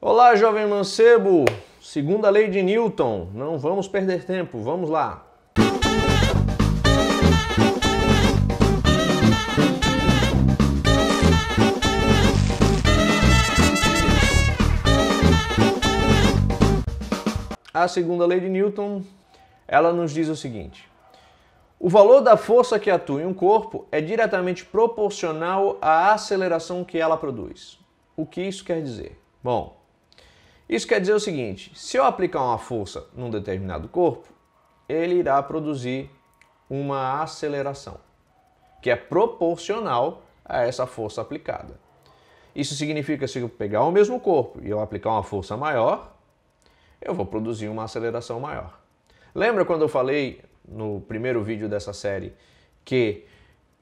Olá, jovem mancebo! Segunda lei de Newton. Não vamos perder tempo, vamos lá. A segunda lei de Newton, ela nos diz o seguinte: o valor da força que atua em um corpo é diretamente proporcional à aceleração que ela produz. O que isso quer dizer? Bom, isso quer dizer o seguinte: se eu aplicar uma força num determinado corpo, ele irá produzir uma aceleração, que é proporcional a essa força aplicada. Isso significa que se eu pegar o mesmo corpo e eu aplicar uma força maior, eu vou produzir uma aceleração maior. Lembra quando eu falei no primeiro vídeo dessa série que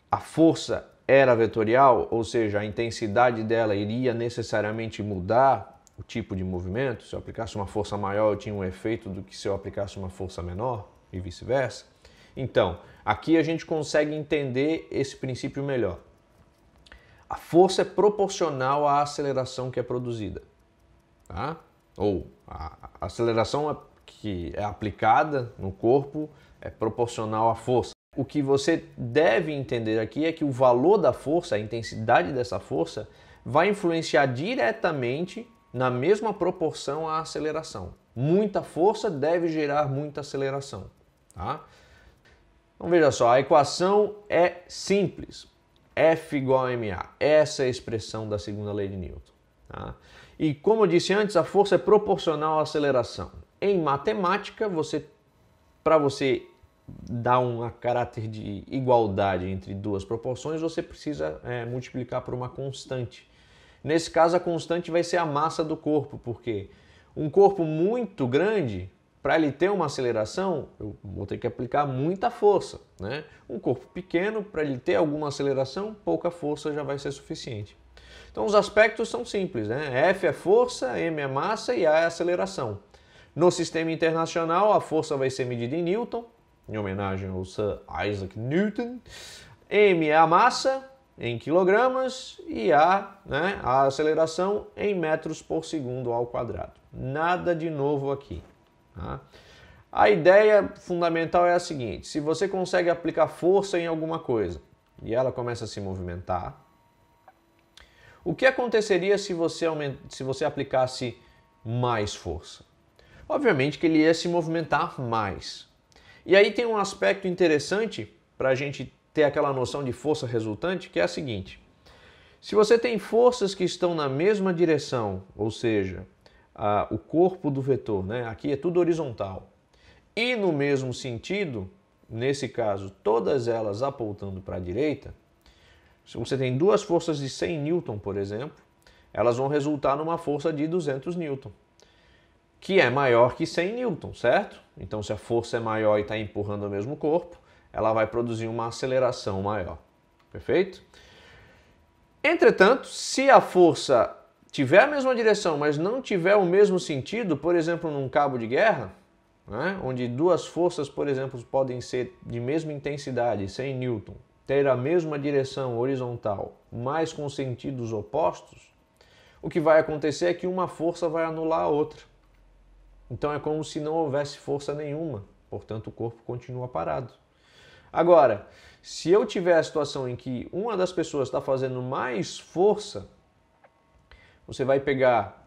a força era vetorial, ou seja, a intensidade dela iria necessariamente mudar o tipo de movimento? Se eu aplicasse uma força maior, eu tinha um efeito do que se eu aplicasse uma força menor e vice-versa? Então, aqui a gente consegue entender esse princípio melhor. A força é proporcional à aceleração que é produzida, tá? Ou a aceleração que é aplicada no corpo é proporcional à força. O que você deve entender aqui é que o valor da força, a intensidade dessa força, vai influenciar diretamente na mesma proporção à aceleração. Muita força deve gerar muita aceleração, tá? Então veja só, a equação é simples. F igual a ma. Essa é a expressão da segunda lei de Newton, tá? E como eu disse antes, a força é proporcional à aceleração. Em matemática, para você dar um caráter de igualdade entre duas proporções, você precisa multiplicar por uma constante. Nesse caso, a constante vai ser a massa do corpo, porque um corpo muito grande, para ele ter uma aceleração, eu vou ter que aplicar muita força, né? Um corpo pequeno, para ele ter alguma aceleração, pouca força já vai ser suficiente. Então os aspectos são simples, né? F é força, m é massa e A é aceleração. No sistema internacional, a força vai ser medida em Newton, em homenagem ao Sir Isaac Newton. M é a massa, em quilogramas, e A, né, a aceleração, em metros por segundo ao quadrado. Nada de novo aqui, tá? A ideia fundamental é a seguinte: se você consegue aplicar força em alguma coisa e ela começa a se movimentar, o que aconteceria se você aplicasse mais força? Obviamente que ele ia se movimentar mais. E aí tem um aspecto interessante para a gente ter aquela noção de força resultante, que é a seguinte: se você tem forças que estão na mesma direção, ou seja, o corpo do vetor, né? Aqui é tudo horizontal, e no mesmo sentido, nesse caso, todas elas apontando para a direita, se você tem duas forças de 100 newton, por exemplo, elas vão resultar numa força de 200 newton, que é maior que 100 newton, certo? Então, se a força é maior e está empurrando o mesmo corpo, ela vai produzir uma aceleração maior, perfeito? Entretanto, se a força tiver a mesma direção, mas não tiver o mesmo sentido, por exemplo, num cabo de guerra, né, onde duas forças, por exemplo, podem ser de mesma intensidade, 100 newton, ter a mesma direção horizontal, mas com sentidos opostos, o que vai acontecer é que uma força vai anular a outra. Então é como se não houvesse força nenhuma, portanto o corpo continua parado. Agora, se eu tiver a situação em que uma das pessoas está fazendo mais força, você vai pegar,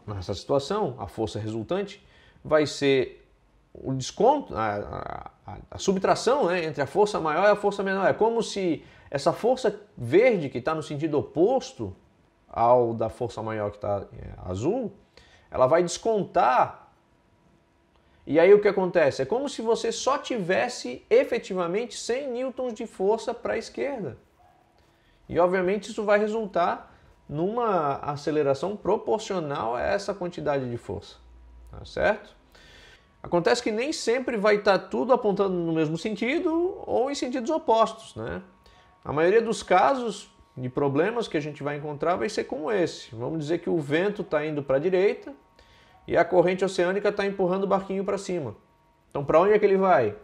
nessa situação, a força resultante vai ser o desconto, a subtração, né, entre a força maior e a força menor. É como se essa força verde, que está no sentido oposto ao da força maior que está azul, ela vai descontar. E aí o que acontece? É como se você só tivesse efetivamente 100 newtons de força para a esquerda. E obviamente isso vai resultar numa aceleração proporcional a essa quantidade de força, tá certo? Acontece que nem sempre vai estar tudo apontando no mesmo sentido ou em sentidos opostos, né? A maioria dos casos de problemas que a gente vai encontrar vai ser como esse. Vamos dizer que o vento está indo para a direita e a corrente oceânica está empurrando o barquinho para cima. Então, para onde é que ele vai?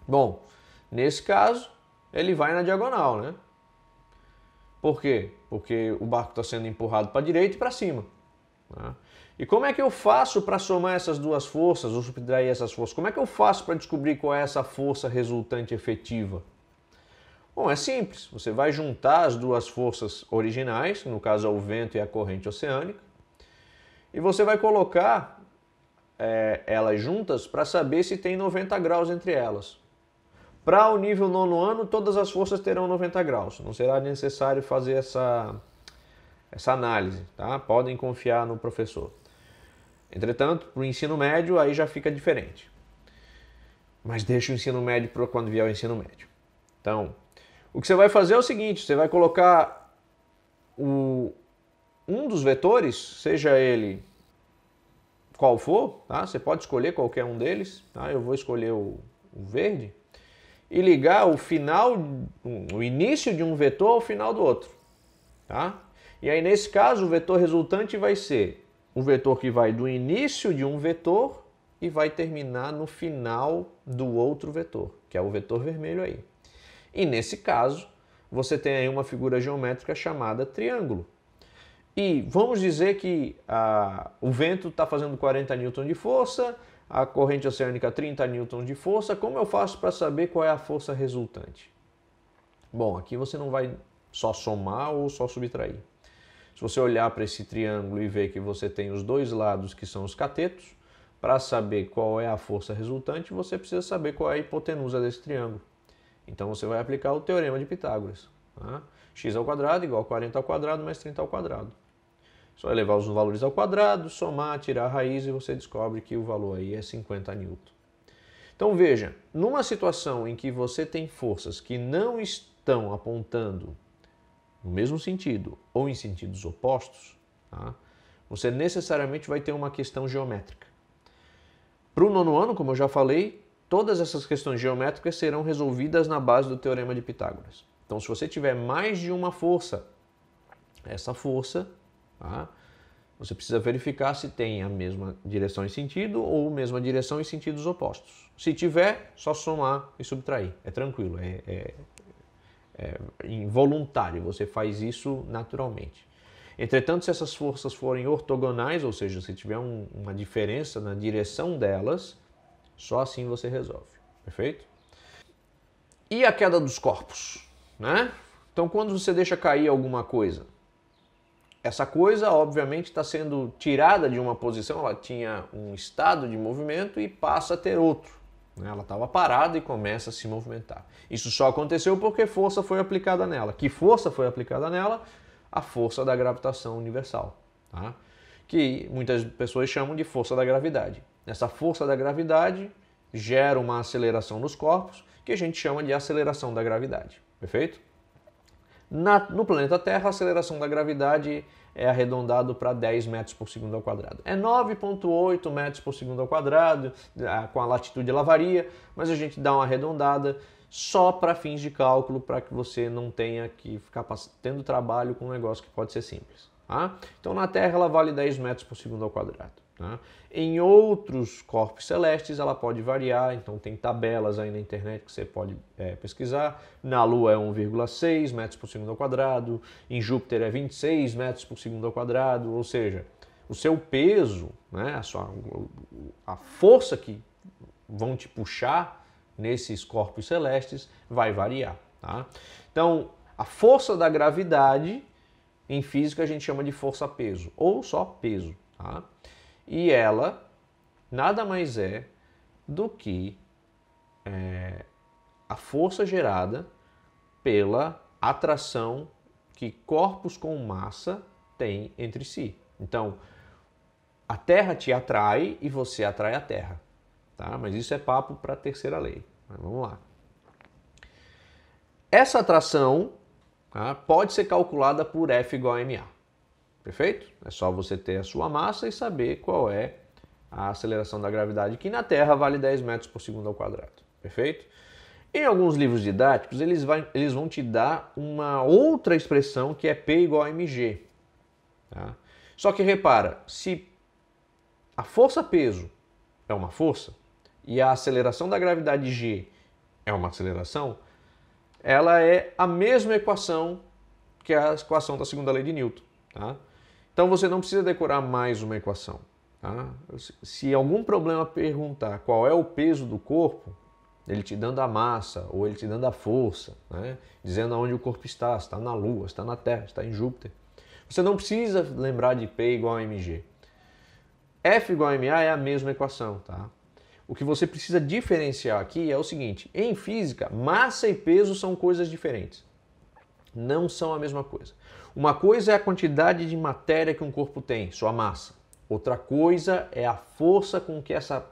Bom, nesse caso, ele vai na diagonal, né? Por quê? Porque o barco está sendo empurrado para a direita e para cima, né? E como é que eu faço para somar essas duas forças ou subtrair essas forças? Como é que eu faço para descobrir qual é essa força resultante efetiva? Bom, é simples. Você vai juntar as duas forças originais, no caso é o vento e a corrente oceânica, e você vai colocar elas juntas para saber se tem 90 graus entre elas. Para o nível nono ano, todas as forças terão 90 graus. Não será necessário fazer essa análise, tá? Podem confiar no professor. Entretanto, para o ensino médio, aí já fica diferente. Mas deixa o ensino médio para quando vier o ensino médio. Então, o que você vai fazer é o seguinte, você vai colocar um dos vetores, seja ele qual for, tá? Você pode escolher qualquer um deles, tá? Eu vou escolher o verde, e ligar o início de um vetor ao final do outro, tá? E aí, nesse caso, o vetor resultante vai ser o vetor que vai do início de um vetor e vai terminar no final do outro vetor, que é o vetor vermelho aí. E nesse caso, você tem aí uma figura geométrica chamada triângulo. E vamos dizer que o vento está fazendo 40 newton de força, a corrente oceânica 30 newton de força. Como eu faço para saber qual é a força resultante? Bom, aqui você não vai só somar ou só subtrair. Se você olhar para esse triângulo e ver que você tem os dois lados que são os catetos, para saber qual é a força resultante, você precisa saber qual é a hipotenusa desse triângulo. Então você vai aplicar o teorema de Pitágoras. Tá? X ao quadrado igual a 40 ao quadrado mais 30 ao quadrado. Só elevar os valores ao quadrado, somar, tirar a raiz e você descobre que o valor aí é 50 newton. Então veja, numa situação em que você tem forças que não estão apontando no mesmo sentido ou em sentidos opostos, tá? Você necessariamente vai ter uma questão geométrica. Para o nono ano, como eu já falei, todas essas questões geométricas serão resolvidas na base do teorema de Pitágoras. Então, se você tiver mais de uma força, essa força, tá? Você precisa verificar se tem a mesma direção e sentido ou mesma direção e sentidos opostos. Se tiver, só somar e subtrair. É tranquilo, é involuntário, você faz isso naturalmente. Entretanto, se essas forças forem ortogonais, ou seja, se tiver uma diferença na direção delas, só assim você resolve, perfeito? E a queda dos corpos, né? Então, quando você deixa cair alguma coisa, essa coisa, obviamente, está sendo tirada de uma posição, ela tinha um estado de movimento e passa a ter outro. Ela estava parada e começa a se movimentar. Isso só aconteceu porque força foi aplicada nela. Que força foi aplicada nela? A força da gravitação universal, tá? Que muitas pessoas chamam de força da gravidade. Essa força da gravidade gera uma aceleração nos corpos, que a gente chama de aceleração da gravidade, perfeito? No planeta Terra, a aceleração da gravidade é arredondado para 10 metros por segundo ao quadrado. É 9,8 metros por segundo ao quadrado, com a latitude ela varia, mas a gente dá uma arredondada só para fins de cálculo, para que você não tenha que ficar tendo trabalho com um negócio que pode ser simples. Tá? Então, na Terra, ela vale 10 metros por segundo ao quadrado. Tá? Em outros corpos celestes, ela pode variar, então tem tabelas aí na internet que você pode pesquisar. Na Lua é 1,6 metros por segundo ao quadrado, em Júpiter é 26 metros por segundo ao quadrado, ou seja, o seu peso, né, a força que vão te puxar nesses corpos celestes vai variar. Tá? Então, a força da gravidade, em física a gente chama de força-peso, ou só peso. Tá? E ela nada mais é do que a força gerada pela atração que corpos com massa têm entre si. Então, a Terra te atrai e você atrai a Terra. Tá? Mas isso é papo para a terceira lei. Mas vamos lá. Essa atração, tá, pode ser calculada por F igual a ma. Perfeito? É só você ter a sua massa e saber qual é a aceleração da gravidade, que na Terra vale 10 metros por segundo ao quadrado. Perfeito? Em alguns livros didáticos, eles vão te dar uma outra expressão que é P igual a mg. Tá? Só que repara, se a força-peso é uma força e a aceleração da gravidade g é uma aceleração, ela é a mesma equação que a equação da segunda lei de Newton. Tá? Então você não precisa decorar mais uma equação. Tá? Se algum problema perguntar qual é o peso do corpo, ele te dando a massa ou ele te dando a força, né? Dizendo aonde o corpo está, se está na Lua, se está na Terra, se está em Júpiter. Você não precisa lembrar de P igual a mg. F igual a ma é a mesma equação. Tá? O que você precisa diferenciar aqui é o seguinte: em física, massa e peso são coisas diferentes. Não são a mesma coisa. Uma coisa é a quantidade de matéria que um corpo tem, sua massa. Outra coisa é a força com que essa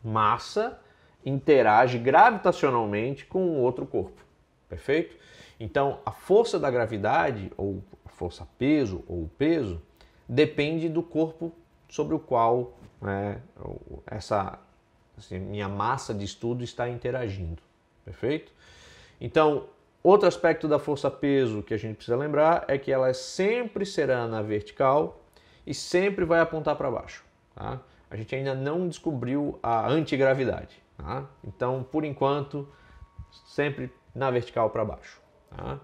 massa interage gravitacionalmente com o outro corpo. Perfeito? Então, a força da gravidade, ou a força-peso, ou o peso, depende do corpo sobre o qual essa minha massa de estudo está interagindo. Perfeito? Então, outro aspecto da força-peso que a gente precisa lembrar é que ela sempre será na vertical e sempre vai apontar para baixo. Tá? A gente ainda não descobriu a antigravidade. Tá? Então, por enquanto, sempre na vertical para baixo. Tá?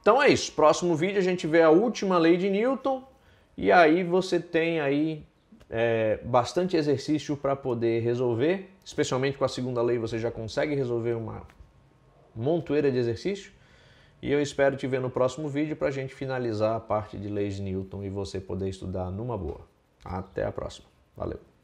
Então é isso. Próximo vídeo a gente vê a última lei de Newton e aí você tem aí bastante exercício para poder resolver. Especialmente com a segunda lei você já consegue resolver uma montoeira de exercício. E eu espero te ver no próximo vídeo para a gente finalizar a parte de leis de Newton e você poder estudar numa boa. Até a próxima. Valeu!